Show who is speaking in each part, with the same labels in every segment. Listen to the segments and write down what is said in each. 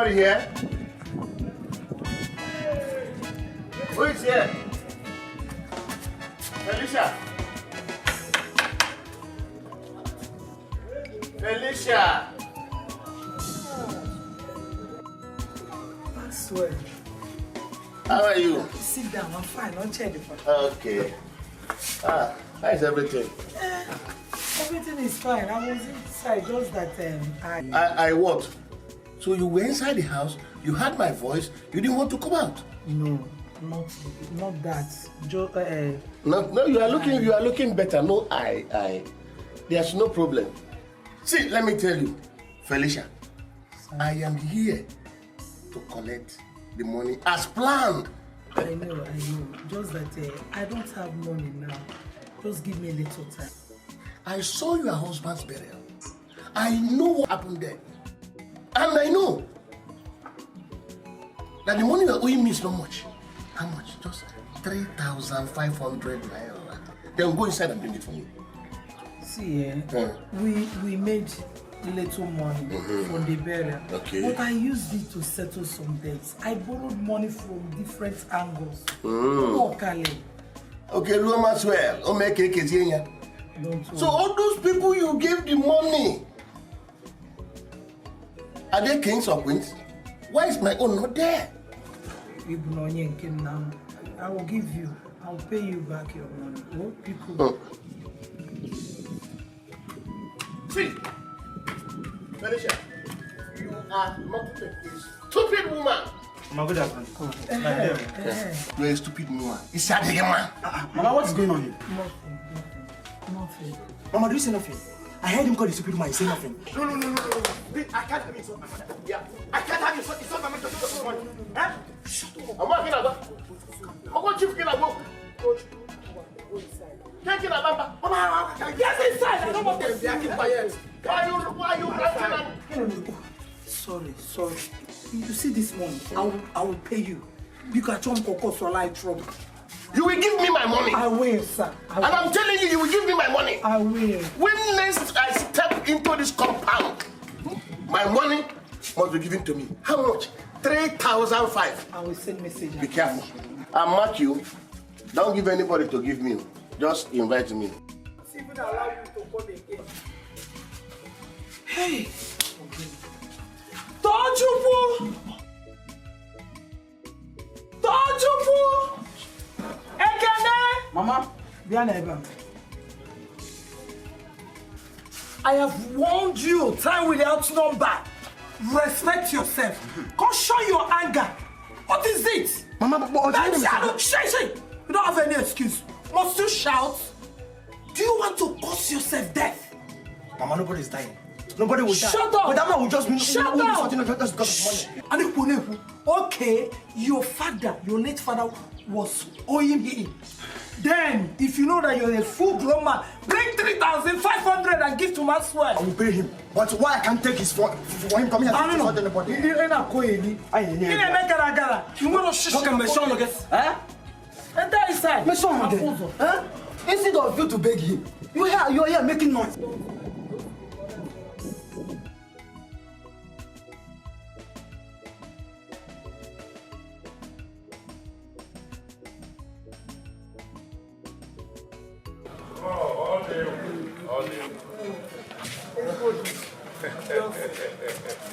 Speaker 1: anybody here? Who is here? Felicia. Felicia.
Speaker 2: Maxwell.
Speaker 1: How are you?
Speaker 2: Sit down, I'm fine. Don't check the phone.
Speaker 1: Okay. How is everything?
Speaker 2: Everything is fine. I was inside, just that
Speaker 1: I what? So you were inside the house, you heard my voice, you didn't want to come out?
Speaker 2: No, not that.
Speaker 1: No, you are looking better. No, there's no problem. See, let me tell you, Felicia, I am here to collect the money as planned.
Speaker 2: I know. Just that I don't have money now. Just give me a little time.
Speaker 1: I saw your husband's burial. I know what happened there. And I know that the money you're owing me is not much. How much? Just 3,500 naira. Then go inside and bring it for me.
Speaker 2: See, we made little money from the burial.
Speaker 1: Okay.
Speaker 2: But I used it to settle some debts. I borrowed money from different angles.
Speaker 1: Okay, Maxwell. So all those people you gave the money, are they kings or queens? Why is my own not there?
Speaker 2: I will give you. I'll pay you back your money. Oh, people.
Speaker 1: See, Felicia, you are not a stupid woman.
Speaker 3: Mama, good afternoon.
Speaker 1: You're a stupid woman. It's a man.
Speaker 3: Mama, what's going on here?
Speaker 2: Nothing.
Speaker 3: Mama, do you say nothing? I heard him call the stupid woman. He say nothing.
Speaker 1: No. I can't have you insult my mother. Yeah. I can't have you insult my mother. Huh? Shut up. I'm not going to go. I'm going to go. Take it out, Mama. Get inside. I don't want them. They are keep quiet. Why are you ranting?
Speaker 2: Sorry. You see this money? I will pay you. You can chop cocoa so light trouble.
Speaker 1: You will give me my money.
Speaker 2: I will, sir.
Speaker 1: And I'm telling you will give me my money.
Speaker 2: I will.
Speaker 1: When next I step into this compound, my money must be given to me. How much? 3,500.
Speaker 2: I will send message.
Speaker 1: Be careful. I'll mark you. Don't give anybody to give me. Just invite me.
Speaker 2: Even allow you to come again. Hey! Tojupu! Ekene!
Speaker 3: Mama,
Speaker 2: I have warned you time without number. Respect yourself. Come show your anger. What is it?
Speaker 3: Mama,
Speaker 2: Say. You don't have any excuse. Must you shout? Do you want to cause yourself death?
Speaker 3: Mama, nobody's dying. Nobody will die.
Speaker 2: Shut up!
Speaker 3: But that man will just be
Speaker 2: Shut up!
Speaker 3: Just because of money.
Speaker 2: Okay, your late father was owing him. Then, if you know that you're a full-grown man, bring 3,500 and give to Maxwell.
Speaker 3: I will pay him. But why I can't take his for him coming here to insult anybody?
Speaker 2: You want to shush Enter inside.
Speaker 3: Instead of you to beg him, you're here making noise.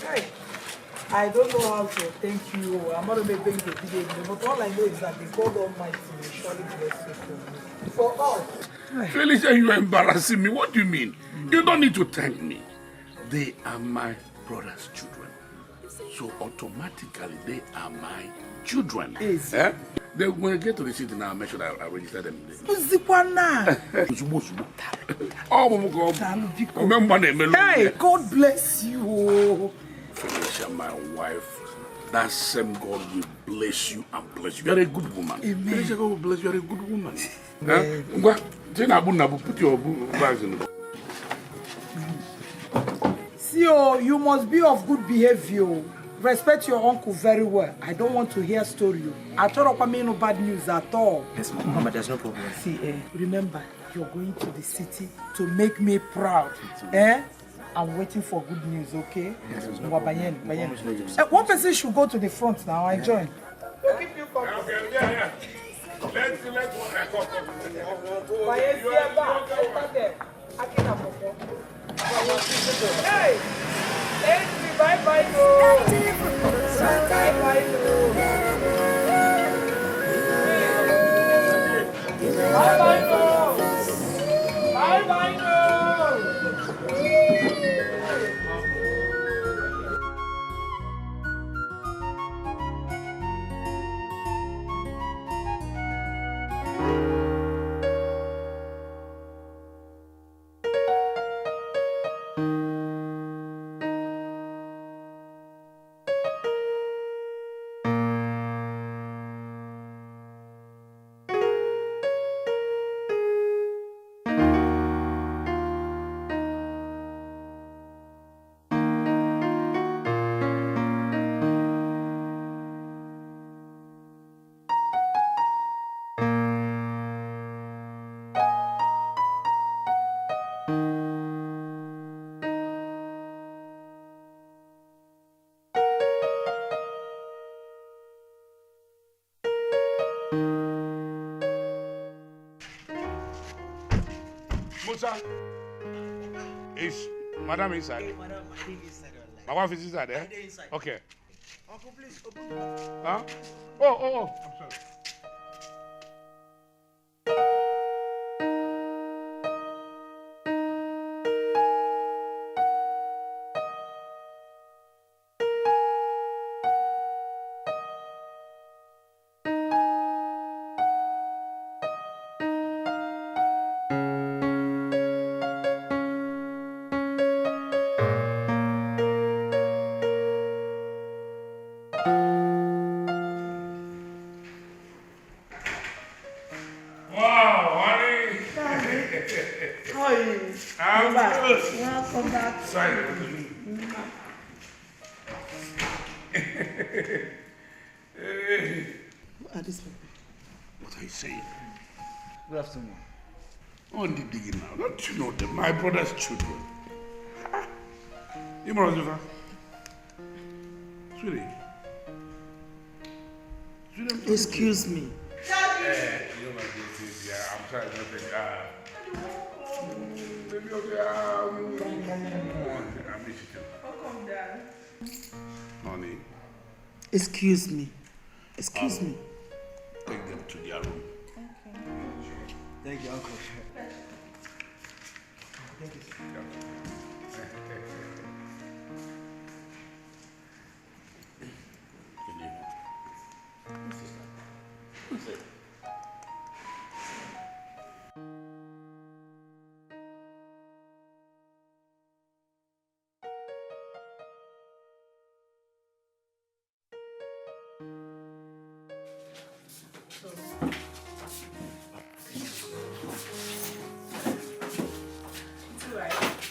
Speaker 2: Hey, I don't know how to thank you. I'm not going to thank you today, but all I know is that the God Almighty will surely bless you for all.
Speaker 4: Felicia, you are embarrassing me. What do you mean? You don't need to thank me. They are my brother's children. So automatically, they are my children. Eh? They, when I get to the city now, I'll make sure that I register them.
Speaker 2: Hey, God bless you.
Speaker 4: Felicia, my wife, that same God will bless you and bless you. You are a good woman.
Speaker 2: Amen.
Speaker 4: Felicia, God will bless you. You are a good woman. Put your bags in the.
Speaker 2: See, you must be of good behavior. Respect your uncle very well. I don't want to hear story. I thought I mean no bad news at all.
Speaker 3: Yes, Mama, there's no problem.
Speaker 2: See, remember, you're going to the city to make me proud. I'm waiting for good news, okay?
Speaker 4: Yes, no
Speaker 2: One person should go to the front now. I join. Keep you covered.
Speaker 4: Okay, yeah. Let's
Speaker 2: Hey! Bye-bye,
Speaker 4: Musa, is Madam inside?
Speaker 5: Hey, madam, my name is inside.
Speaker 4: My wife is inside, eh?
Speaker 5: Inside.
Speaker 4: Okay.
Speaker 5: Uncle, please open the door.
Speaker 4: Huh? Oh, I'm sorry.
Speaker 6: Welcome back.
Speaker 4: Sorry.
Speaker 6: What are these people?
Speaker 4: What are you saying?
Speaker 6: Good afternoon.
Speaker 4: On the digging now. Don't you know them? My brother's children. You know Joseph? Sweetie.
Speaker 6: Excuse me.
Speaker 4: You know this, yeah. I'm sorry, nothing. Baby, okay. I miss you too.
Speaker 6: Welcome, Dad.
Speaker 4: Honey,
Speaker 6: Excuse me. Excuse me.
Speaker 4: take them to their room.
Speaker 5: Thank you, Uncle. Thank you, sir.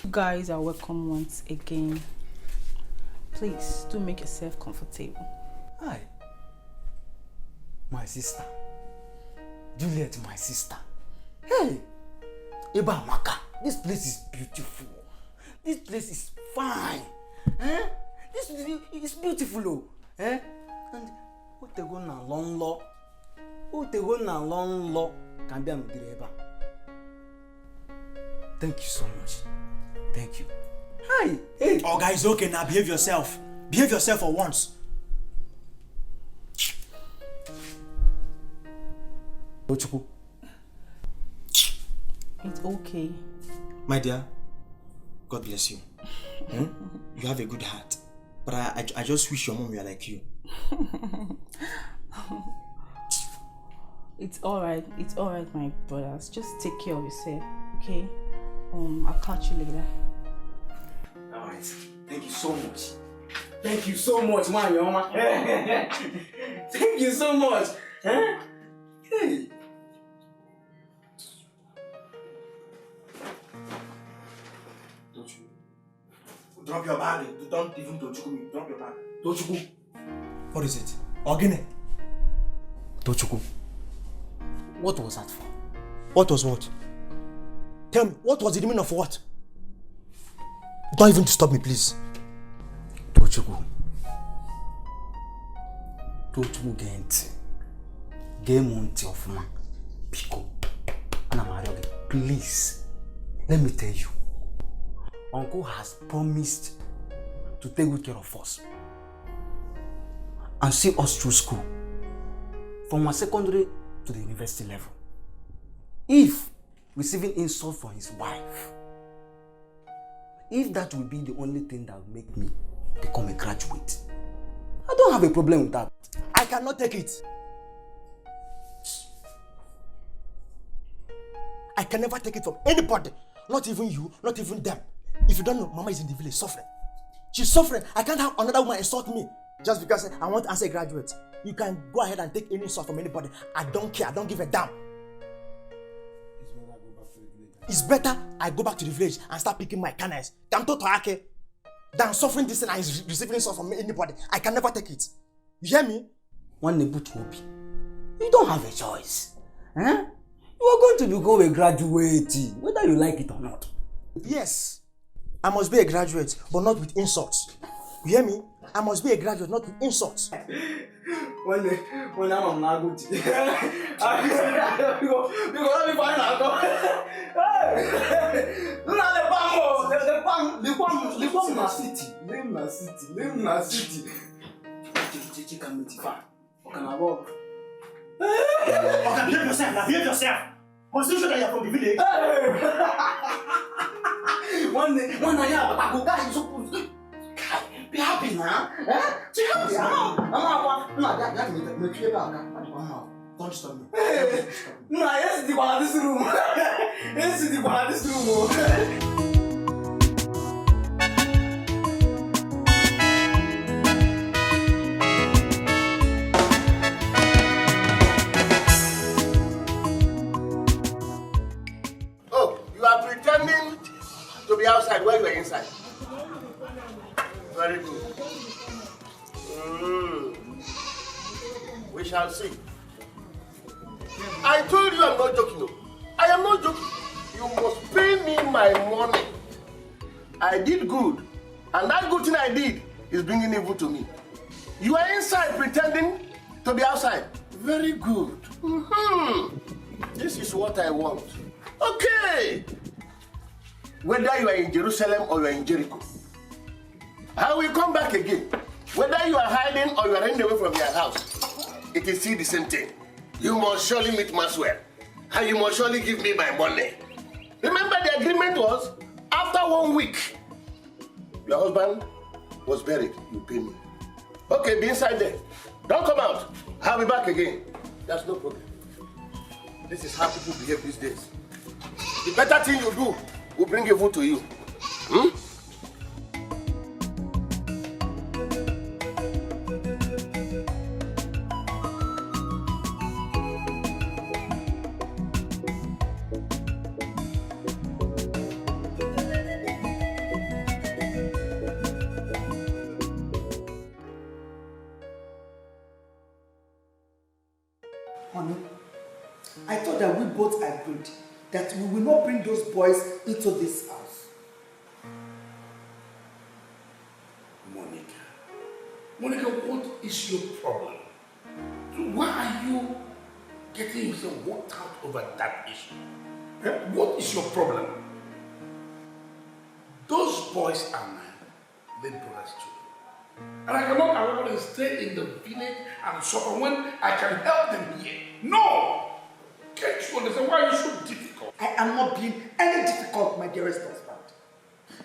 Speaker 7: You guys are welcome once again. Please do make yourself comfortable.
Speaker 5: Hi. My sister. Juliet, my sister. Hey! Eba Maka, this place is beautiful. This place is fine. Eh? This is beautiful, oh. Eh? And what they go na long law? What they go na long law can be a Eba. Thank you so much. Thank you. Hi. Hey.
Speaker 8: Oh, guys, okay now. Behave yourself. Behave yourself for once.
Speaker 5: Ochuku.
Speaker 7: It's okay.
Speaker 8: My dear, God bless you. You have a good heart. But I just wish your mom were like you.
Speaker 7: It's alright. It's alright, my brothers. Just take care of yourself, okay? I'll catch you later.
Speaker 5: Alright. Thank you so much. Thank you so much, man, your mama. Thank you so much. Huh? Hey.
Speaker 8: Drop your bag. Don't even Tochuku me. Drop your bag. Tochuku. What is it? Ogene.
Speaker 5: Tochuku. What was that for?
Speaker 8: What was what? Tell me, what was the meaning of what? Don't even disturb me, please.
Speaker 5: Tochukwu Gent. Game on Tiofuma. Pico. And I'm Ariogi. Please. Let me tell you. Uncle has promised to take good care of us and see us through school from our secondary to the university level. If receiving insult from his wife, if that will be the only thing that will make me become a graduate, I don't have a problem with that.
Speaker 8: I cannot take it. I can never take it from anybody. Not even you, not even them. If you don't know, Mama is in the village suffering. She's suffering. I can't have another woman insult me just because I want to answer a graduate. You can go ahead and take any insult from anybody. I don't care. I don't give a damn. It's better I go back to the village and start picking my cannons than suffering this thing and receiving insult from anybody. I can never take it. You hear me?
Speaker 5: One Nebut Hopi. You don't have a choice. Huh? You are going to become a graduate, whether you like it or not.
Speaker 8: Yes. I must be a graduate, but not with insults. You hear me? I must be a graduate, not with insults.
Speaker 3: When I'm not good, you gonna be fine now. The bomb na city. Name na city. Chichi can meet fine. Okay, behave yourself. Consider that you're from the village. One day, I go guy you supposed to be happy now. Be happy. Don't disturb me. No, yes, the one in this room. Yes, the one in this room.
Speaker 1: To be outside while you are inside. Very good. We shall see. I told you I'm not joking. No. I am not joking. You must pay me my money. I did good. And that good thing I did is bringing evil to me. You are inside pretending to be outside. Very good. This is what I want. Okay. Whether you are in Jerusalem or you are in Jericho, I will come back again. Whether you are hiding or you are running away from your house, it is still the same thing. You must surely meet Maxwell, and you must surely give me my money. Remember the agreement was, after 1 week, your husband was buried, you pay me. Okay, be inside there. Don't come out. I'll be back again. That's no problem. This is how people behave these days. The better thing you do will bring evil to you.
Speaker 2: Honey, I thought that we both agreed that we will not bring those boys into this house.
Speaker 4: Monica, what is your problem? Why are you getting yourself worked out over that issue? What is your problem? Those boys are my late brother's children. And I cannot allow them to stay in the village and suffer when I can help them here. No! Can't you understand why you're so difficult?
Speaker 2: I am not being any difficult, my dearest husband.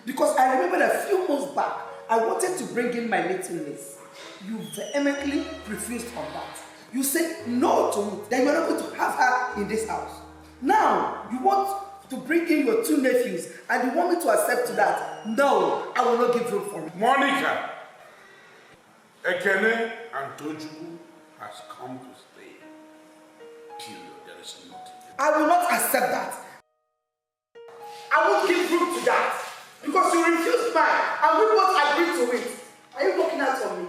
Speaker 2: Because I remember a few months back, I wanted to bring in my little niece. You vehemently refused on that. You said no to me, that you are not going to have her in this house. Now, you want to bring in your 2 nephews, and you want me to accept to that. No, I will not give room for it.
Speaker 4: Monica, Ekene and Tojuku has come to stay. Period. There is nothing.
Speaker 2: I will not accept that. I won't give room to that. Because you refused mine, and we both agreed to it. Are you looking out for me?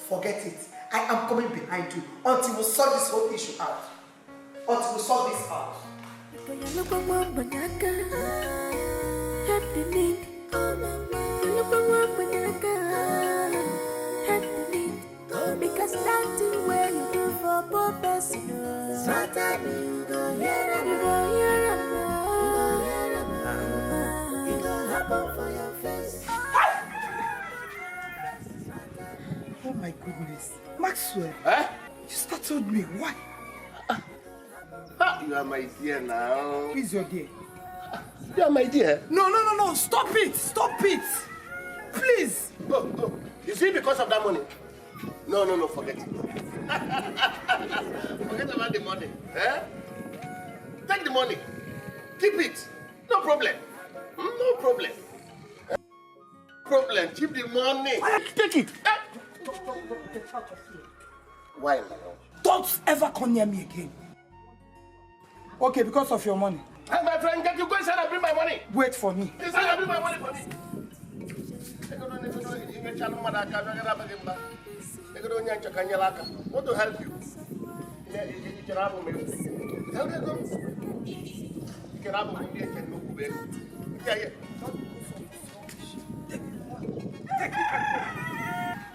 Speaker 2: Forget it. I am coming behind you until we sort this whole issue out. Until we sort this out.
Speaker 9: Because that's the way you do for purpose. Sometimes you go here and you go here and you go happen for your face.
Speaker 2: Oh my goodness. Maxwell,
Speaker 1: Eh?
Speaker 2: you startled me. Why?
Speaker 1: You are my dear now.
Speaker 2: Who is your dear?
Speaker 1: You are my dear.
Speaker 2: No. Stop it. Stop it. Please.
Speaker 1: Go. You see, because of that money? No, forget it. Forget about the money. Eh? Take the money. Keep it. No problem. No problem. Keep the money. Take it. Why now?
Speaker 2: Don't ever come near me again. Okay, because of your money.
Speaker 1: Hey, my friend, get you go inside and bring my money.
Speaker 2: Wait for me.
Speaker 1: Inside and bring my money for me. Want to help you.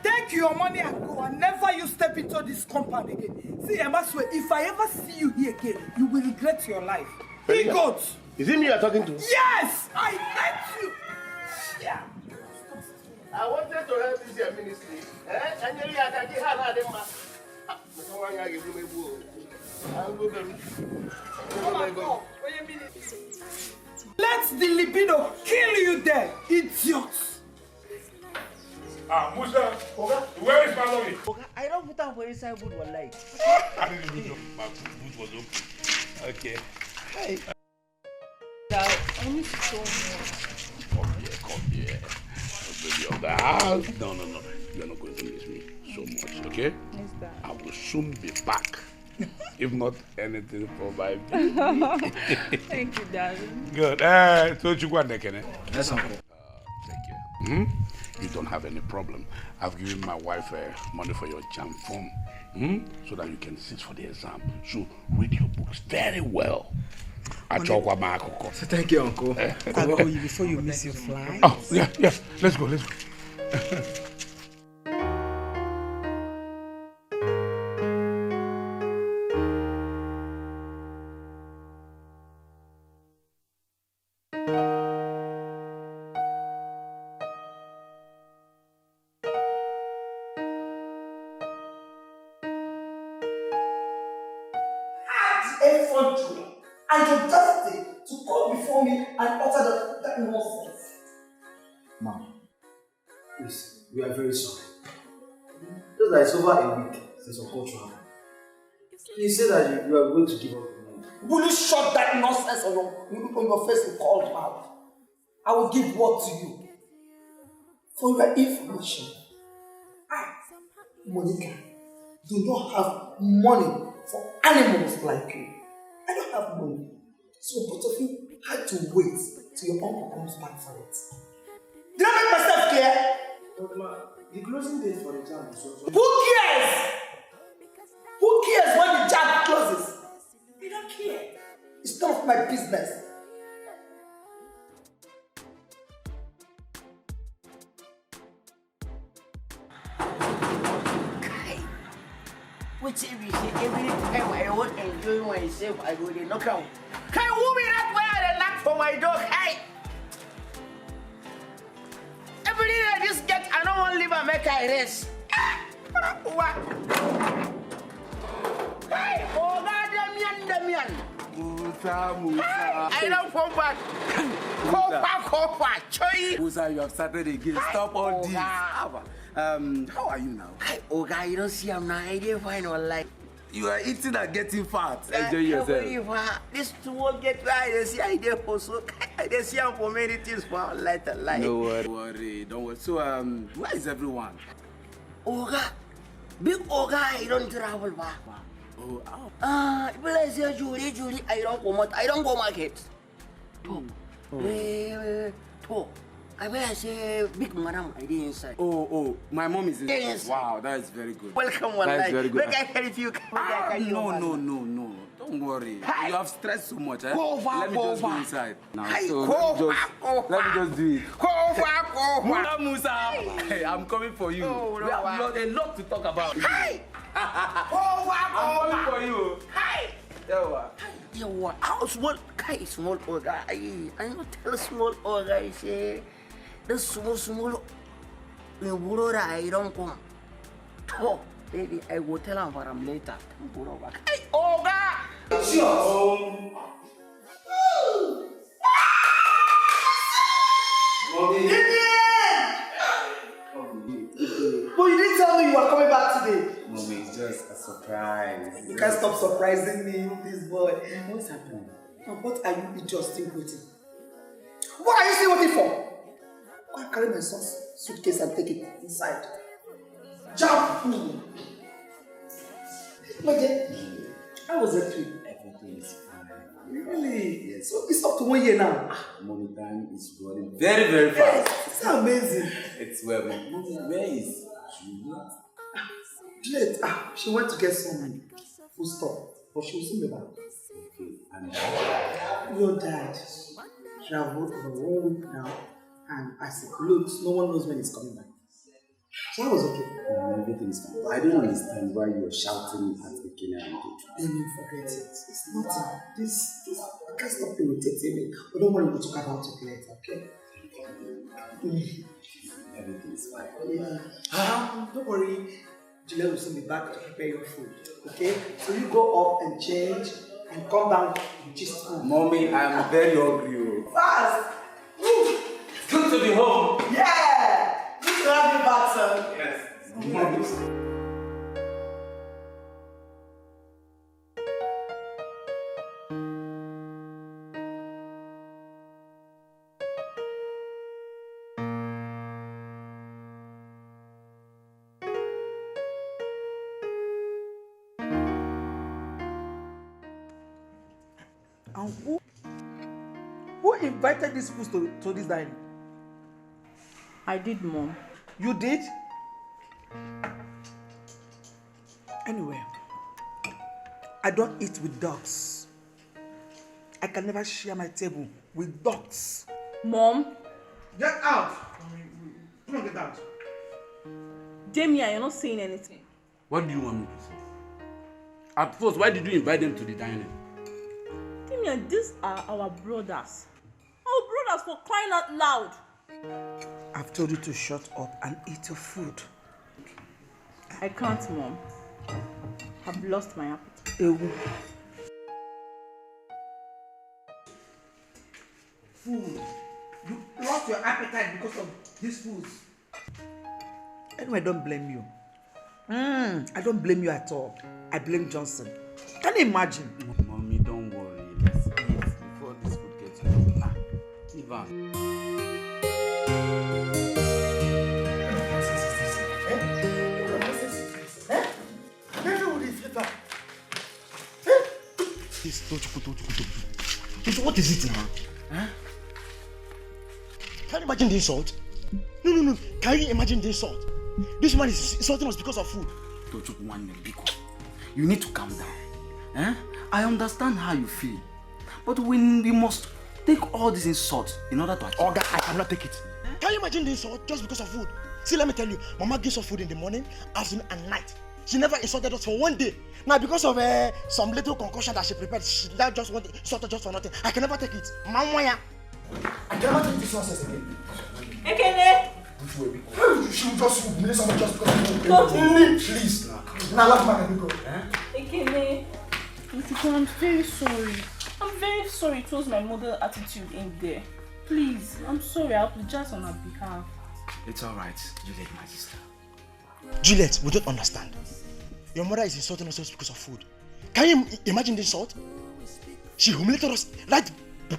Speaker 2: Take your money and go, and never you step into this compound again. See, Maxwell, if I ever see you here again, you will regret your life. Be good.
Speaker 1: Is it me you are talking to?
Speaker 2: Yes, I hate you. Yeah.
Speaker 1: I wanted to help this your ministry.
Speaker 2: Let the libido kill you there, idiots.
Speaker 4: Musa, where is my lorry?
Speaker 8: I don't put on for inside food one light.
Speaker 4: I didn't even know my boot was open. Okay.
Speaker 8: Hey.
Speaker 7: I need to show more.
Speaker 4: Come here. Baby of the house. No. You are not going to miss me so much, okay?
Speaker 7: Yes, Dad.
Speaker 4: I will soon be back. If not anything for my baby.
Speaker 7: Thank you, Daddy.
Speaker 4: Good. So you go and take it.
Speaker 8: Yes, uncle.
Speaker 4: Thank you. You don't have any problem. I've given my wife money for your jam form, so that you can sit for the exam. So read your books very well.
Speaker 8: So thank you, uncle. I'll call you before you miss your flight.
Speaker 4: Oh, yeah. Let's go.
Speaker 2: Effrontery and audacity to come before me and utter that nonsense.
Speaker 3: Mom, please, we are very sorry. Just that it's over a week since your culture happened. You say that you are going to give up the money.
Speaker 2: Will you shut that nonsense on your face and call him out? I will give word to you. For your information, I, Monica, do not have money for animals like you. I don't have money. So both of you had to wait till your uncle comes back for it. Did I make myself clear?
Speaker 3: But ma, the closing date for the jam is also...
Speaker 2: Who cares? Who cares when the jam closes? I don't care. It's none of my business.
Speaker 10: Which every time I want to enjoy myself, I go to knock out. Can you be that way and knock for my dog? Hey! Every day I just get, I don't want to leave and make a rest. What? Hey! Oh, God, Damian.
Speaker 3: Musa.
Speaker 10: I don't fall back. Go back. Choy.
Speaker 3: Musa, you have started again. Stop all this. How are you now?
Speaker 10: Hey, oh, God, you don't see I'm not. I didn't find one like.
Speaker 3: You are eating and getting fat. Enjoy yourself.
Speaker 10: This tool get right. They see I did for so. They see I'm for many things for light.
Speaker 3: No worry. Don't worry. So, where is everyone?
Speaker 10: Oga, big Oga, I don't travel back.
Speaker 3: Oh,
Speaker 10: people I say Julie, I don't go market. I will say big madam, I did inside.
Speaker 3: Oh, my mom is in.
Speaker 10: Yes.
Speaker 3: Wow, that is very good.
Speaker 10: Welcome one
Speaker 3: That
Speaker 10: night.
Speaker 3: is very good.
Speaker 10: Make I help you.
Speaker 3: No. Don't worry.
Speaker 10: Hi.
Speaker 3: You have stressed so much. Eh?
Speaker 10: Go over,
Speaker 3: Let me
Speaker 10: go
Speaker 3: just go
Speaker 10: over.
Speaker 3: inside. Now,
Speaker 10: Hi,
Speaker 3: so
Speaker 10: go
Speaker 3: let me just do it.
Speaker 10: Go
Speaker 5: Musa, hey, I'm coming for you.
Speaker 10: Oh,
Speaker 5: we have a lot to talk about.
Speaker 10: Hey!
Speaker 5: I'm coming for you.
Speaker 10: Hey! Yawa, how small kai small oga. I not tell small oga say the small in Burora I don't come. Oh, baby, I will tell him what I'm later. Hey, oga!
Speaker 2: It's yours.
Speaker 3: Mommy.
Speaker 2: But you didn't tell me you were coming back today.
Speaker 3: Mommy, it's just a surprise.
Speaker 2: You can't stop surprising me, this boy.
Speaker 10: What's happening?
Speaker 2: Now, what are you just still waiting? What are you still waiting for? Go and carry my son's suitcase and take it inside. Jump! My dear, how was that trip?
Speaker 3: Everything is fine.
Speaker 2: Really?
Speaker 3: Yes.
Speaker 2: So it's up to 1 year now.
Speaker 3: Mommy, time is running very, very fast.
Speaker 2: Yes, it's amazing.
Speaker 3: It's well, Mommy, where is Juliet?
Speaker 2: Juliet, she went to get some food stuff, but she will soon be back.
Speaker 3: Okay, and
Speaker 2: Your dad traveled for 1 week now, and as it looks, no one knows when he's coming back. So I was okay.
Speaker 3: everything is fine. I don't understand why you're shouting at the beginning and
Speaker 2: Let me forget it. It's nothing. This, I can't stop irritating me. But don't worry, we'll talk about it later, okay?
Speaker 3: everything is fine.
Speaker 2: Yeah. Don't worry. Juliet will soon be back to prepare your food, okay? So you go up and change and come down and just food.
Speaker 3: Mommy, I'm very hungry.
Speaker 2: Fast! Woo!
Speaker 3: It's good to be home.
Speaker 2: Yeah! Good to have you back, son.
Speaker 3: Yes.
Speaker 6: And who invited these foods to this dining?
Speaker 7: I did, Mom.
Speaker 6: You did? Anyway, I don't eat with dogs. I can never share my table with dogs.
Speaker 7: Mom?
Speaker 6: Get out! Come on, get out.
Speaker 7: Damien, you're not saying anything.
Speaker 4: What do you want me to say? At first, why did you invite them to the dining?
Speaker 7: Damien, these are our brothers. Our brothers, for crying out loud.
Speaker 6: I've told you to shut up and eat your food.
Speaker 7: I can't, Mom. I've lost my appetite.
Speaker 6: Ewu. Food. You lost your appetite because of these foods. Anyway, I don't blame you. I don't blame you at all. I blame Johnson. Can you imagine?
Speaker 5: Mommy, don't worry. Let's eat before this food gets cold. Ivan.
Speaker 8: What is it now? Huh? Can you imagine the insult? No. Can you imagine the insult? This man is insulting us because of food.
Speaker 5: You need to calm down. I understand how you feel, but we must take all this insult in order to achieve.
Speaker 8: Oga, I cannot take it. Can you imagine the insult just because of food? See, let me tell you, Mama gives us food in the morning, afternoon, and night. She never insulted us for 1 day. Now, because of some little concoction that she prepared, she now just want to insult us just for nothing. I can never take it. Mama, I can never take this nonsense again.
Speaker 7: Ekene!
Speaker 8: She will just humiliate someone just because of food. Please. Now, let my baby go.
Speaker 7: Ekene! Mr. I'm very sorry. I'm very sorry it was my mother's attitude in there. Please, I'm sorry. I apologize on her behalf.
Speaker 5: It's alright, Juliet, my sister.
Speaker 8: Juliet, we don't understand. Your mother is insulting us just because of food. Can you imagine the insult? She humiliated us right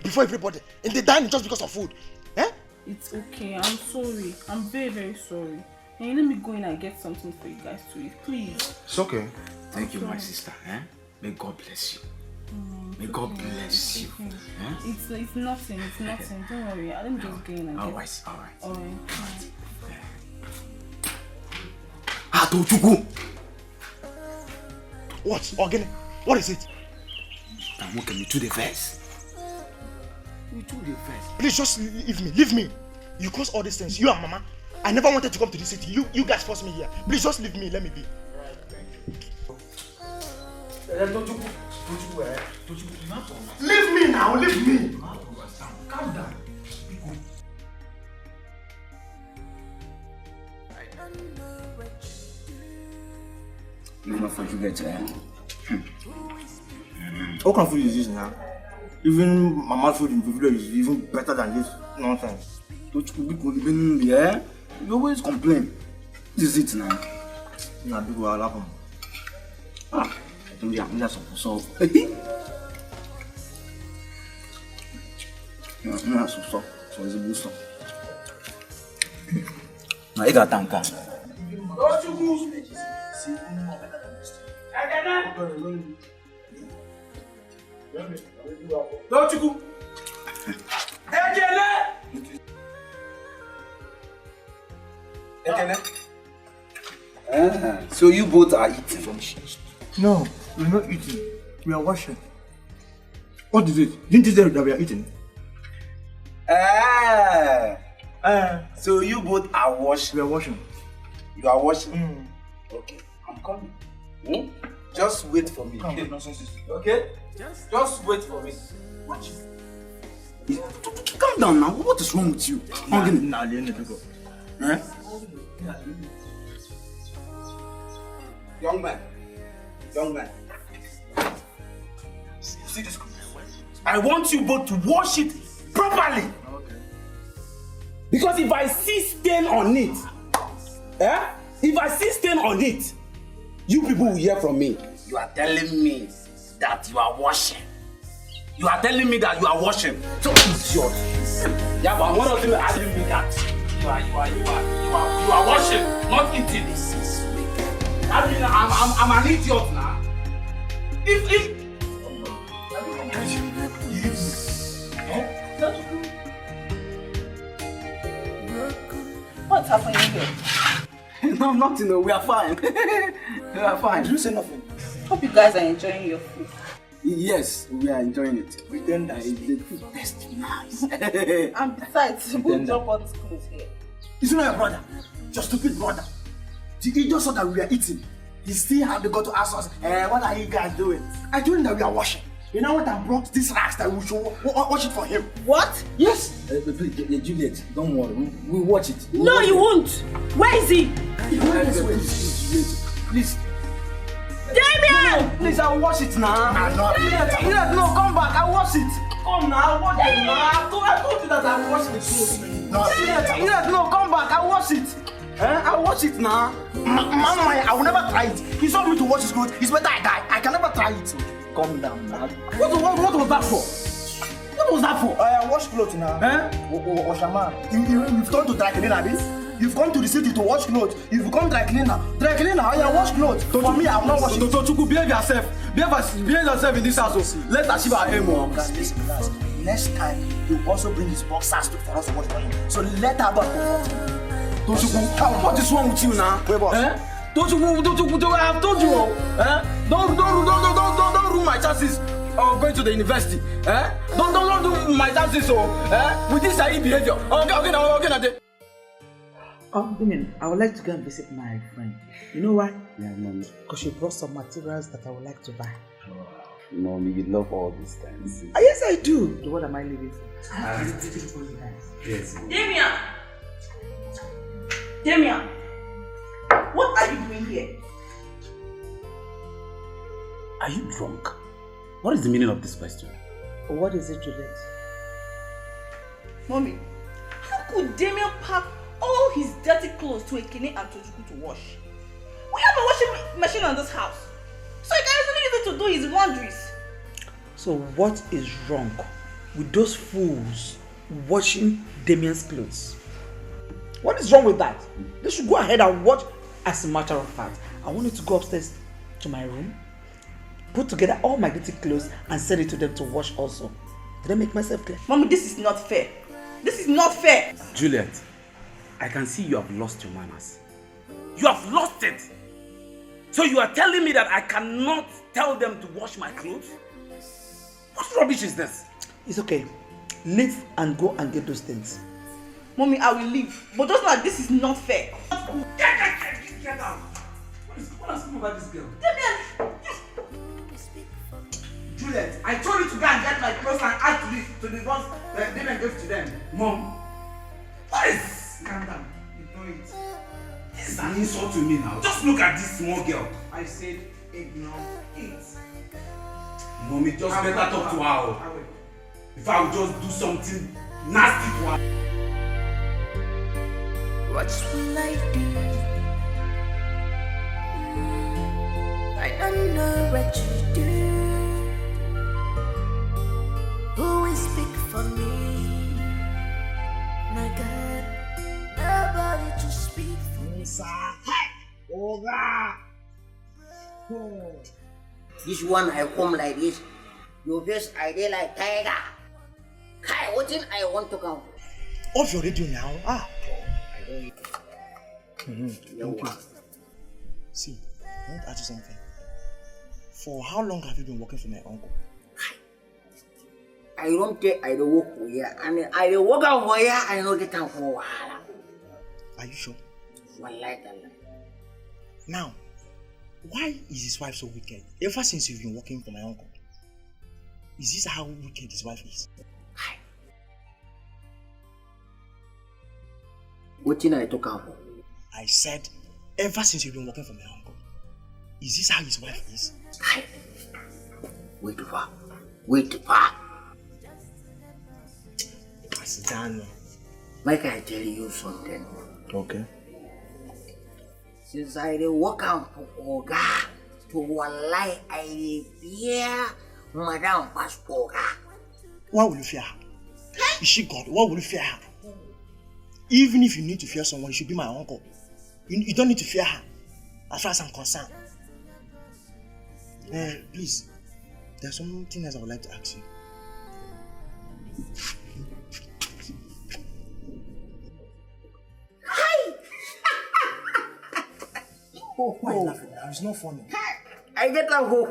Speaker 8: before everybody in the dining just because of food. Eh?
Speaker 7: It's okay. I'm sorry. I'm very, very sorry. And let me go in and get something for you guys to eat, please.
Speaker 8: It's okay.
Speaker 5: Thank you, my sister. May God bless you. May God bless you.
Speaker 7: It's nothing. It's nothing. Don't worry. Let me just go in and get.
Speaker 5: Alright.
Speaker 7: Alright.
Speaker 8: What? Ogene? What is it?
Speaker 5: I'm walking to the verse. We do the verse.
Speaker 8: Please just leave me. Leave me. You cause all these things. You and Mama. I never wanted to come to this city. You guys forced me here. Please just leave me. Let me be. Leave me now. Leave me. Calm down.
Speaker 3: Even if you get what kind of food is this now? Even Mama's food in the video is even better than this nonsense. Don't you be even there? You always complain. This is it now. Nah, big will happen. I think they are so. No, so it's a booster. Now you got tank.
Speaker 5: Don't you go?
Speaker 3: So you both are eating?
Speaker 8: No, we're not eating. We are washing. What is it? Didn't you say that we are eating?
Speaker 3: So you both are washing?
Speaker 8: We are washing.
Speaker 3: You are washing? Okay, I'm coming. Just wait for me. Okay? Just wait for me. Watch. Calm down now. What is wrong with you?
Speaker 8: Nah, let me go.
Speaker 3: Young man. See this?
Speaker 5: I want you both to wash it properly.
Speaker 3: Okay.
Speaker 5: Because if I see stain on it, if I see stain on it, you people will hear from me.
Speaker 10: You are telling me that you are washing. You are telling me that you are washing. So it's yours. Yeah, but one of you are telling me that you are washing, not eating. I mean, I'm an idiot now.
Speaker 7: What's happening here?
Speaker 3: No, nothing. No, we are fine. We are fine. Did you say nothing?
Speaker 7: Hope you guys are enjoying your food.
Speaker 3: Yes, we are enjoying it. Pretend that the food tastes nice.
Speaker 7: And besides, who drop all these clothes here?
Speaker 8: Is not your brother? Your stupid brother. The idiot saw that we are eating. He still had the got to ask us, what are you guys doing? I told him that we are washing. You know what? I brought this rags that we should wash it for him.
Speaker 7: What?
Speaker 8: Yes.
Speaker 3: Please, Juliet, don't worry. We'll watch it.
Speaker 7: No, you won't. Where is he?
Speaker 3: Please.
Speaker 7: Damien!
Speaker 3: Please, I'll wash it now. Juliet, no, come back. I'll wash it. Come now, I'll wash it now. I told you that I'll wash the clothes. Juliet, no, come back. I'll wash it. I'll wash it now.
Speaker 8: Mama, I will never try it. He told me to wash his clothes. It's better I die. I can never try it.
Speaker 3: Calm down now.
Speaker 8: What was that for? What was that for? I wash clothes now. Oshama, you've come to dry cleaner, this? You've come to the city to wash clothes. You've become dry cleaner. Dry cleaner, I wash clothes. For me, I will not wash it.
Speaker 3: Tochuku, behave yourself in this house. Let's achieve our aim.
Speaker 8: Next time, he'll also bring his boxers for us to wash for him. So let her go.
Speaker 3: Tochuku, what is wrong with you now? Tochuku, I have told you. Don't ruin my chances of going to the university. Don't do my chances with this behavior. Okay.
Speaker 6: Damien, I would like to go and visit my friend. You know why?
Speaker 11: Yeah, Mommy.
Speaker 6: Because she brought some materials that I would like to buy.
Speaker 11: Oh, Mommy, you love all these things.
Speaker 6: Yes, I do. So what am I leaving for?
Speaker 11: Yes.
Speaker 7: Damien! What are you doing here?
Speaker 10: Are you drunk? What is the meaning of this question?
Speaker 6: What is it, Juliet?
Speaker 7: Mommy, how could Damien pack all his dirty clothes to Ekene and Tojuku to wash? We have a washing machine in this house, so he can easily use it to do his laundries.
Speaker 6: So what is wrong with those fools washing Damien's clothes? What is wrong with that? They should go ahead and watch. As a matter of fact, I wanted to go upstairs to my room, put together all my dirty clothes and send it to them to wash also. Did I make myself clear?
Speaker 7: Mommy, this is not fair. This is not fair.
Speaker 10: Juliet, I can see you have lost your manners. You have lost it. So you are telling me that I cannot tell them to wash my clothes? What rubbish is this?
Speaker 6: It's okay. Leave and go and get those things.
Speaker 7: Mommy, I will leave. But just like this is not fair.
Speaker 3: Get out! What has come over this girl? Juliet, I told you to go and get my clothes and add to the ones that Damien gave to them. Mom, please calm down. Ignore it. This is an insult to me now. Just look at this small girl. I said ignore it. Mommy, just better talk to her. If I would just do something nasty to her.
Speaker 9: What will I do? I don't know what to do. Who will speak for me? My God, nobody to speak for me.
Speaker 10: This one I come like this. Your face I dey like tiger. Kai, what thing I want to come?
Speaker 8: Off your radio now. I don't. Thank you. See, I want to ask you something. For how long have you been working for my uncle?
Speaker 10: I don't take I don't work for here. And I don't work out for here, I don't get time for wahala.
Speaker 8: Are you sure?
Speaker 10: Wallahi.
Speaker 8: Now, why is his wife so wicked? Ever since you've been working for my uncle, is this how wicked his wife is?
Speaker 10: What thing I talk about?
Speaker 8: I said, ever since you've been working for my uncle, is this how his wife is?
Speaker 10: Wait for.
Speaker 8: Sit down.
Speaker 10: Make I tell you something.
Speaker 8: Okay.
Speaker 10: Since I dey work out for Oga, to wallahi I dey fear Madam pass Oga.
Speaker 8: Why will you fear her? Is she God? Why will you fear her? Even if you need to fear someone, it should be my uncle. You don't need to fear her, as far as I'm concerned. Please, there's something else I would like to ask you. Why are you laughing now? It's not funny.
Speaker 10: I get a who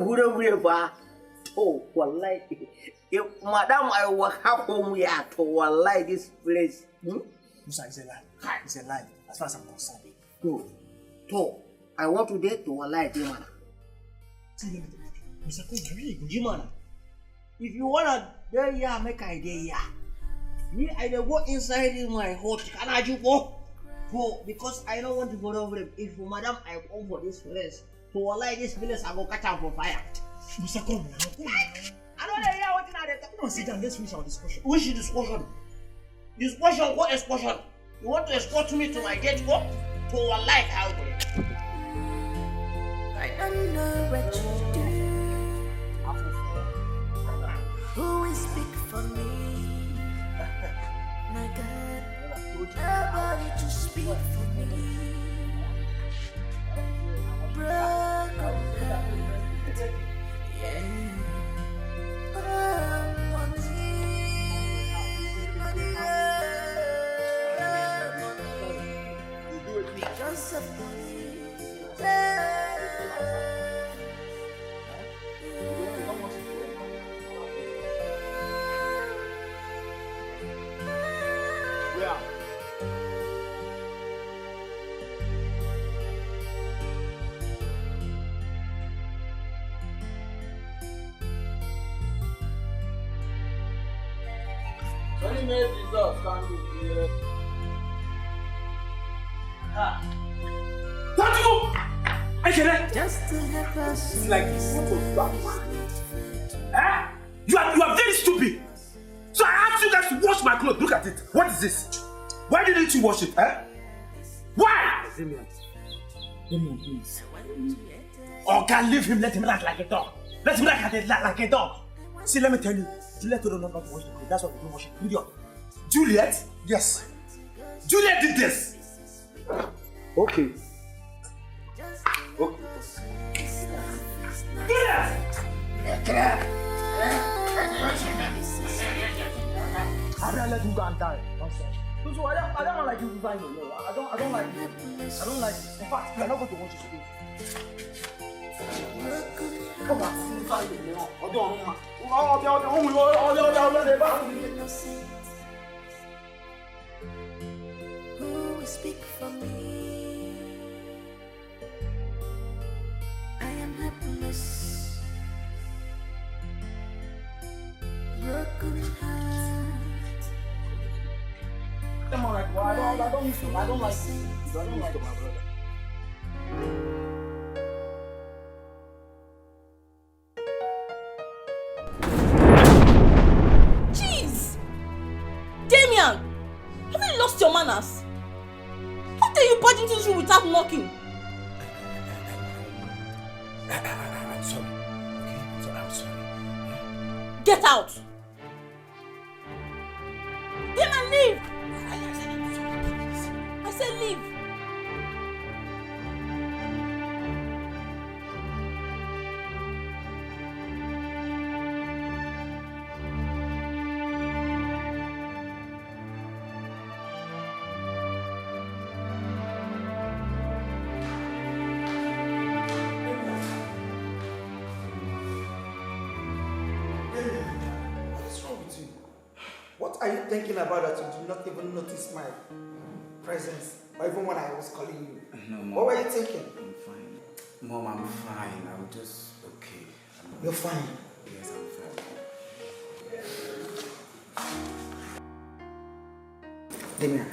Speaker 10: oh, wallahi. If Madam I work home here to wallahi this place.
Speaker 8: Musa, it's a lie. It's a lie, as far as I'm concerned.
Speaker 10: To, I want to date to wallahi day man.
Speaker 8: Musa, come really good.
Speaker 10: Jimana, if you wanna there here, make I there here. Me, I dey go inside in my hut. Can I you go? Go, because I don't want to go over it. If Madam I come for this place, to wallahi this place I go catch her for fire.
Speaker 8: Musa, come now.
Speaker 10: I don't hear what I dey talk.
Speaker 8: Come on, sit down. Let's finish our discussion.
Speaker 10: Which discussion? Discussion, what excursion? You want to escort me to my gate? Go to a life house.
Speaker 9: I don't know what to do. Who will speak for me? My God, nobody to speak for me. Broken heart, yeah. Because of just to help us.
Speaker 3: It's like this. You are very stupid. So I asked you guys to wash my clothes. Look at it. What is this? Why didn't you wash it? Why?
Speaker 8: Damien, please.
Speaker 3: Okay, leave him. Let him act like a dog. Let him act like a dog.
Speaker 8: See, let me tell you. Juliet told us not to wash the clothes. That's why we don't wash it. Idiot.
Speaker 3: Juliet?
Speaker 8: Yes.
Speaker 3: Juliet did this.
Speaker 8: Okay.
Speaker 3: Okay. Juliet!
Speaker 8: I don't let him go and die. So I don't like you to die. No, I don't like this. I don't like this. In fact, we are not going to watch this today. Come on.
Speaker 9: speak for me. I am happiness, broken heart.
Speaker 5: Come on, like, well, I don't like this. I don't like this, my brother.
Speaker 7: Jeez! Damien! Have you lost your manners? How dare you barge into this room without knocking?
Speaker 3: I'm sorry. Okay? So I'm sorry.
Speaker 7: Get out! Damien, leave! I said leave!
Speaker 2: What is wrong with you? What are you thinking about that you do not even notice my presence, or even when I was calling you?
Speaker 3: No, Mom.
Speaker 2: What were you thinking?
Speaker 3: I'm fine. Mom, I'm fine. I'm just okay.
Speaker 2: You're fine.
Speaker 3: Yes, I'm fine.
Speaker 2: Damien,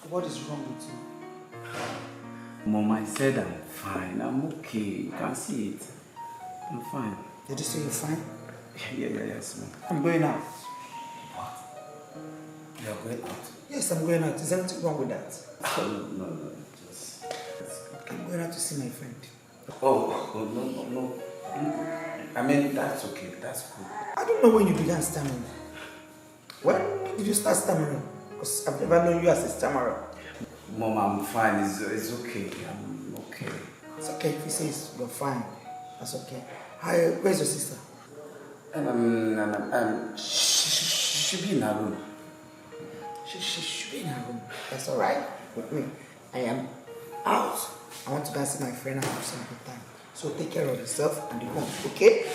Speaker 2: what is wrong with you?
Speaker 3: Mom, I said I'm fine. I'm okay. You can see it. I'm fine.
Speaker 2: Did you say you're fine?
Speaker 3: Yes, Mom.
Speaker 2: I'm going out.
Speaker 3: You're going out?
Speaker 2: Yes, I'm going out. Is there anything wrong with that?
Speaker 3: Oh, no. Just...
Speaker 2: I'm going out to see my friend.
Speaker 3: Oh, no. I mean, that's okay. That's cool.
Speaker 2: I don't know when you began stammering. When did you start stammering? Because I've never known you as a stammerer.
Speaker 3: Mom, I'm fine. It's okay. I'm okay.
Speaker 2: It's okay if he says you're fine. That's okay. Hi, where's your sister?
Speaker 3: She should be in her room.
Speaker 2: She should be in her room. That's alright with me. I am out. I want to go and see my friend and have some good time. So take care of yourself and the home, okay?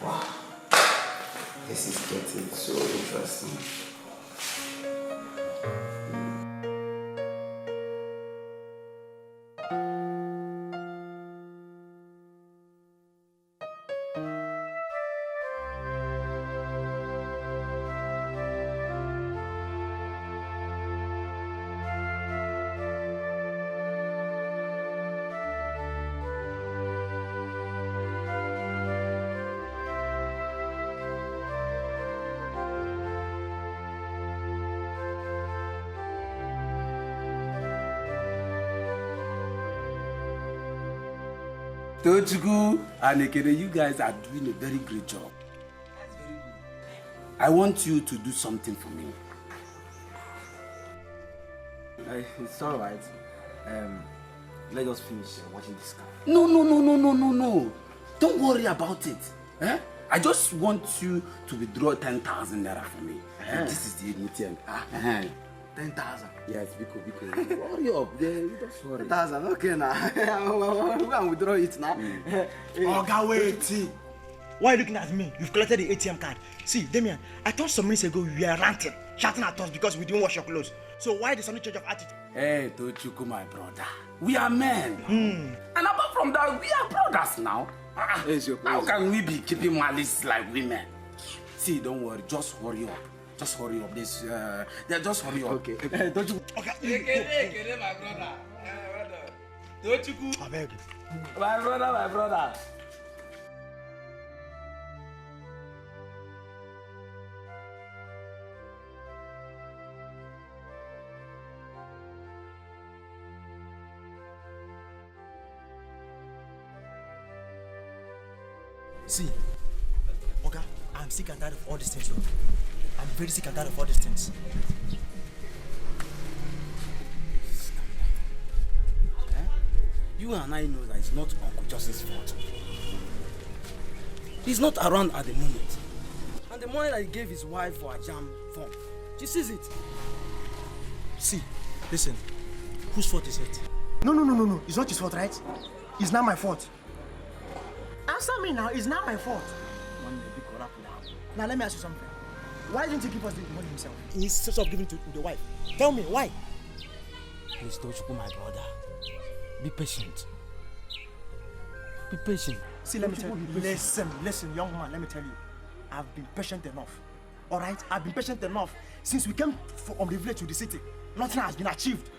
Speaker 2: Wow.
Speaker 3: This is getting so interesting. Tochukwu and Ekene, you guys are doing a very great job. That's very good. I want you to do something for me.
Speaker 5: It's alright. Let us finish watching this car.
Speaker 3: No. Don't worry about it. I just want you to withdraw 10,000 naira for me. This is the ATM. 10,000.
Speaker 5: Yes, because hurry up. Just worry.
Speaker 3: 10,000, okay now. We can withdraw it now.
Speaker 8: Oga, wait. Why are you looking at me? You've collected the ATM card. See, Damien, I thought some minutes ago you were ranting, shouting at us because we didn't wash your clothes. So why the sudden change of attitude?
Speaker 3: Hey, Tochukwu, my brother. We are men. And apart from that, we are brothers now. How can we be keeping malice like women? See, don't worry. Just hurry up. Just hurry up. Just hurry up.
Speaker 5: Okay.
Speaker 8: Tochukwu.
Speaker 3: Okay, my brother. Tochukwu.
Speaker 8: I beg.
Speaker 3: My brother.
Speaker 8: See, Oga, I'm sick and tired of all these things. I'm very sick and tired of all these things.
Speaker 3: You and I know that it's not Uncle Justice's fault. He's not around at the moment. And the money that he gave his wife for a jam form, she sees it.
Speaker 8: See, listen, whose fault is it? No. It's not his fault, right? It's not my fault. Answer me now, it's not my fault. Now let me ask you something. Why didn't he give us the money himself? Instead of giving to the wife. Tell me, why?
Speaker 5: Please, Tochukwu, my brother. Be patient. Be patient.
Speaker 8: See, let me tell you. Listen, young man, let me tell you. I've been patient enough. Alright? I've been patient enough. Since we came from the village to the city, nothing has been achieved.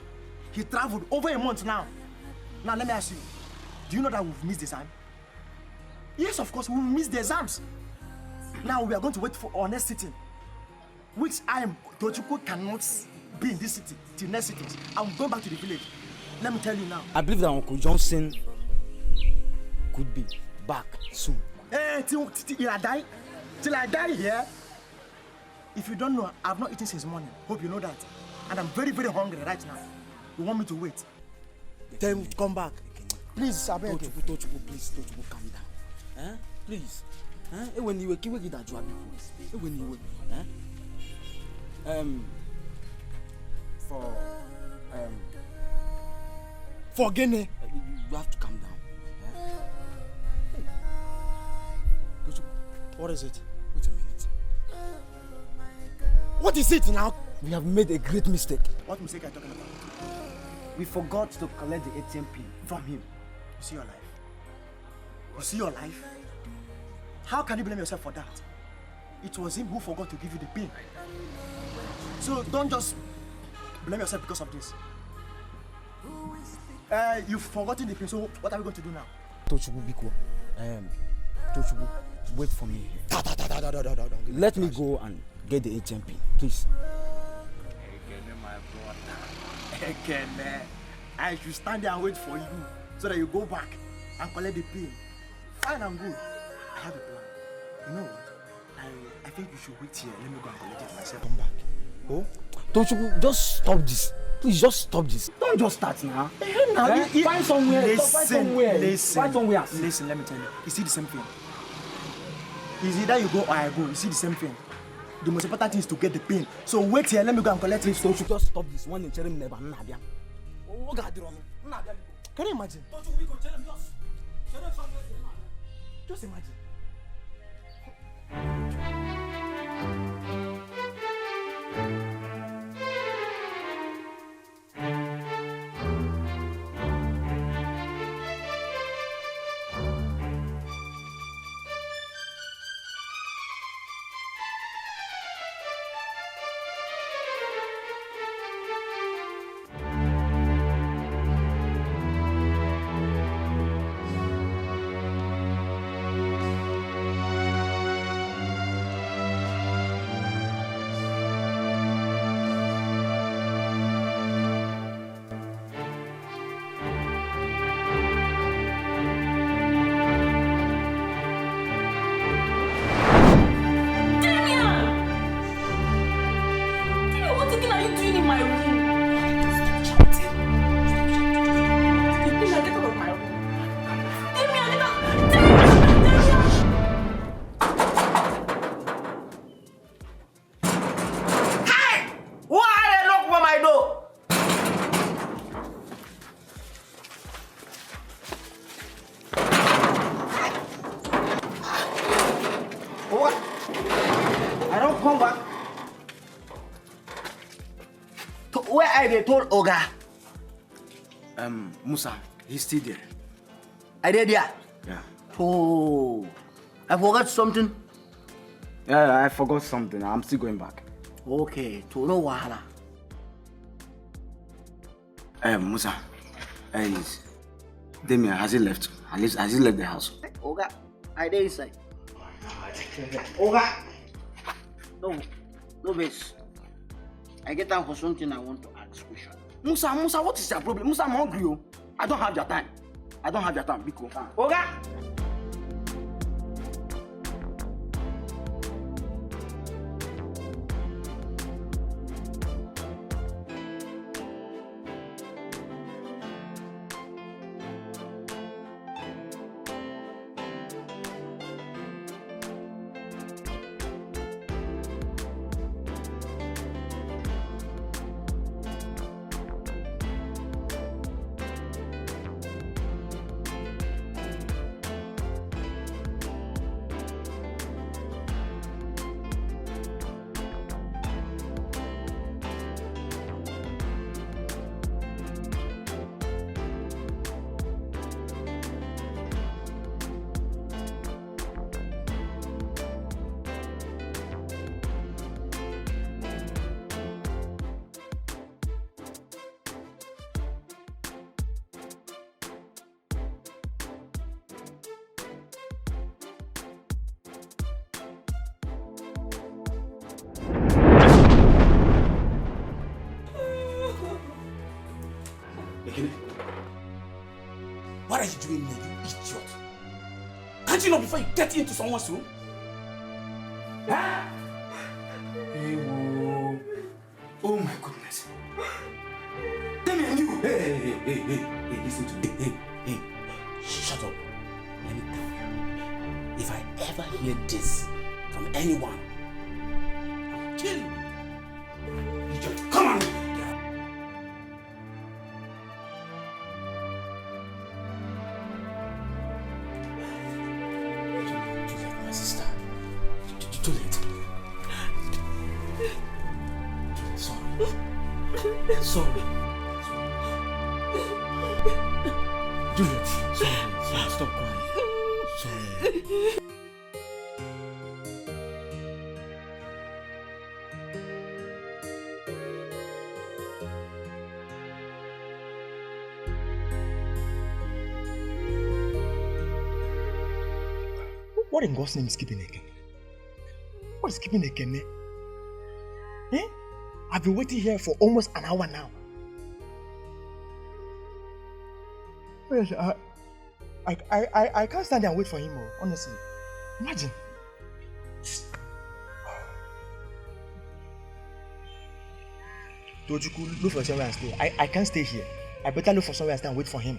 Speaker 8: He traveled over a month now. Now, let me ask you. Do you know that we've missed the exam? Yes, of course, we've missed the exams. Now, we are going to wait for our next sitting. Which Tochukwu cannot be in this city till next sittings. I'm going back to the village. Let me tell you now.
Speaker 5: I believe that Uncle Johnson could be back soon.
Speaker 8: Till I die? Till I die here? If you don't know, I've not eaten since morning. Hope you know that. And I'm very, very hungry right now. You want me to wait? Tell him to come back. Please, Tochukwu,
Speaker 5: please, Tochukwu, calm down. Eh? Please. Eh? When you were kiweki that you are people. When you were.
Speaker 8: For Guinea.
Speaker 5: You have to calm down. Eh? Tochukwu.
Speaker 8: What is it?
Speaker 5: Wait a minute.
Speaker 8: What is it now?
Speaker 5: We have made a great mistake.
Speaker 8: What mistake are you talking about? We forgot to collect the ATM pin from him. You see your life? You see your life? How can you blame yourself for that? It was him who forgot to give you the pin. So don't just blame yourself because of this. You've forgotten the pin, so what are we going to do now?
Speaker 5: Tochukwu, Biko. Tochukwu, wait for me here. Let me go and get the ATM pin, please.
Speaker 8: I should stand there and wait for you so that you go back and collect the pin. Fine and good. I have a plan. You know what? I think you should wait here. Let me go and collect it myself. Come back. Oh?
Speaker 5: Tochukwu, just stop this. Please, just stop this. Don't just start now. Find somewhere.
Speaker 8: Listen, let me tell you. You see the same thing. It's either you go or I go. You see the same thing. The most important thing is to get the pin. So wait here. Let me go and collect it.
Speaker 5: So you just stop this. One in Cherem never.
Speaker 8: Can you imagine? Just imagine.
Speaker 10: They told Oga.
Speaker 5: Musa, he's still there.
Speaker 10: I did, yeah.
Speaker 5: Yeah.
Speaker 10: Oh, I forgot something.
Speaker 5: Yeah, I forgot something. I'm still going back.
Speaker 10: Okay, to no wahala.
Speaker 5: Musa, Damien, has he left? Has he left the house?
Speaker 10: Oga, I did inside. Oga, no base. I get down for something I want to ask question.
Speaker 5: Musa, what is your problem? Musa, I'm hungry. I don't have your time. Biko.
Speaker 10: Oga!
Speaker 5: Ekene, what are you doing here, you idiot? Can't you know before you get into someone's room? Huh? Hey, whoa. Oh my goodness. Tell me, you. Hey, listen to me. Hey, shut up. Let me tell you. If I ever hear this from anyone, I'll kill you. Idiot, come on. My sister. Too late. Sorry. Juliet, sorry. Stop crying. Sorry.
Speaker 8: What in God's name is keeping Ekene? What is keeping Ekene? Eh? I've been waiting here for almost an hour now. Yes, I can't stand there and wait for him, honestly. Imagine. Tojuku, look for somewhere and stay. I can't stay here. I better look for somewhere and stay and wait for him.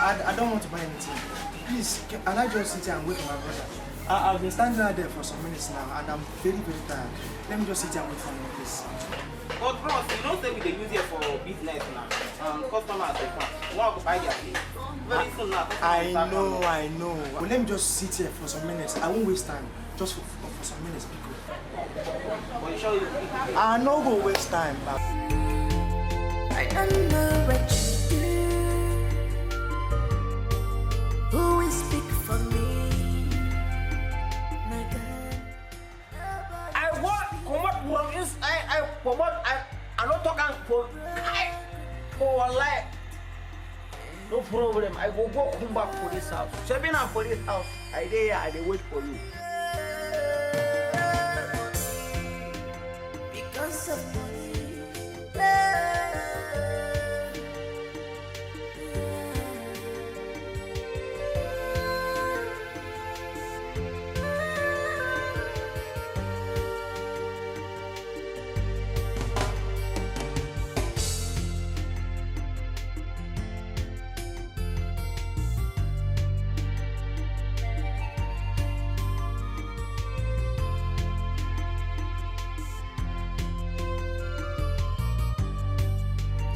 Speaker 6: I don't want to buy anything. Please, can I just sit here and wait for my brother? I've been standing out there for some minutes now and I'm very, very tired. Let me just sit here and wait for him, please.
Speaker 12: But bros, you don't say we dey use here for business now. Customers dey come. We want to buy their things. Very soon now.
Speaker 6: I know. But let me just sit here for some minutes. I won't waste time. Just for some minutes, because.
Speaker 12: But you sure you
Speaker 6: I no go waste time.
Speaker 9: I don't know what you do. Who will speak for me? My God.
Speaker 10: I want come from inside. I promote. I not talking for life. No problem. I go come back for this house. Seven and for this house. I dey wait for you.
Speaker 9: Because of money.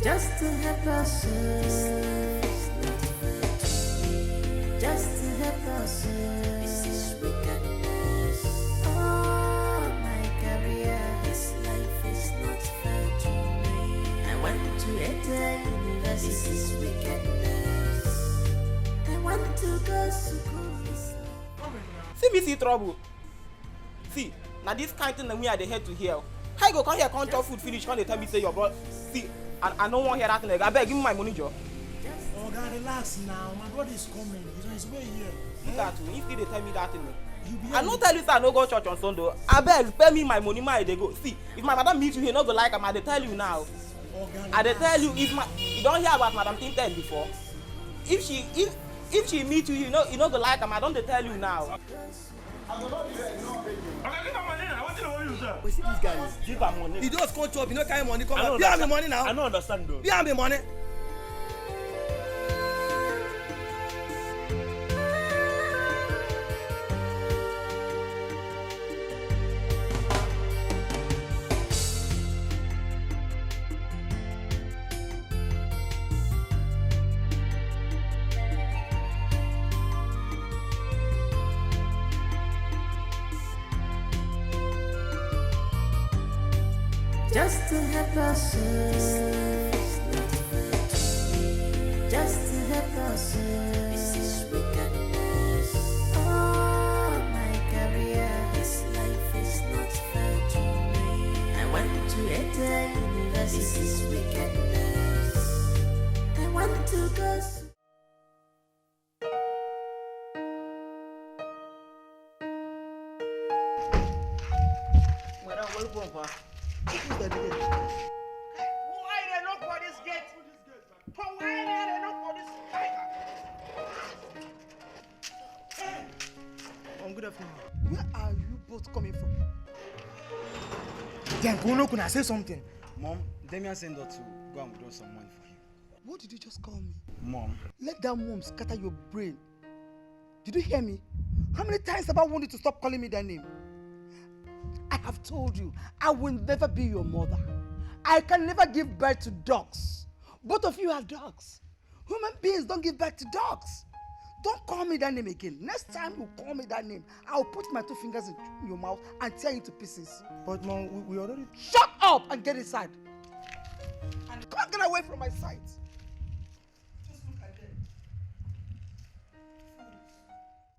Speaker 9: Just to help ourselves, just to help ourselves. This is wickedness. Oh, my career, this life is not fair to me. I want to enter university. This is wickedness. I want to go to school.
Speaker 12: see me see trouble. See, now this kind of thing that we are the head to hear. How you go come here, come chop food finish, come they tell me say your brother. See, I don't want to hear that thing. I beg, give me my money, Joe.
Speaker 6: Oh God, relax now. My brother is coming. He's on his way here.
Speaker 12: See that too. If they tell me that thing, I no tell you say I no go church on Sunday. Abeg, pay me my money, my dey go. See, if my madam meet you here, no go like am. I dey tell you now. I dey tell you, if you don hear about Madam Tinted before. If she meet you, you no go like am. I don dey tell you now.
Speaker 8: We see this guy.
Speaker 11: Give her money.
Speaker 8: He just come chop, he no carry money come out. Pay am the money now.
Speaker 11: I don't understand though.
Speaker 8: Pay am the money.
Speaker 9: Just to help us, just to help us. This is wickedness. Oh, my career, this life is not fair to me. I want to enter university. This is wickedness. I want to go.
Speaker 6: Why they knock for this gate? Why they knock for this gate? Good afternoon. Where are you both coming from? Then Kuno, can I say something?
Speaker 13: Mom, Damian sent her to go and withdraw some money for him.
Speaker 6: What did you just call me?
Speaker 13: Mom.
Speaker 6: Let that mom scatter your brain. Did you hear me? How many times have I wanted to stop calling me that name? I have told you, I will never be your mother. I can never give birth to dogs. Both of you are dogs. Human beings don't give birth to dogs. Don't call me that name again. Next time you call me that name, I'll put my 2 fingers in your mouth and tear you to pieces.
Speaker 13: But Mom, we already...
Speaker 6: Shut up and get inside. And can't get away from my sight.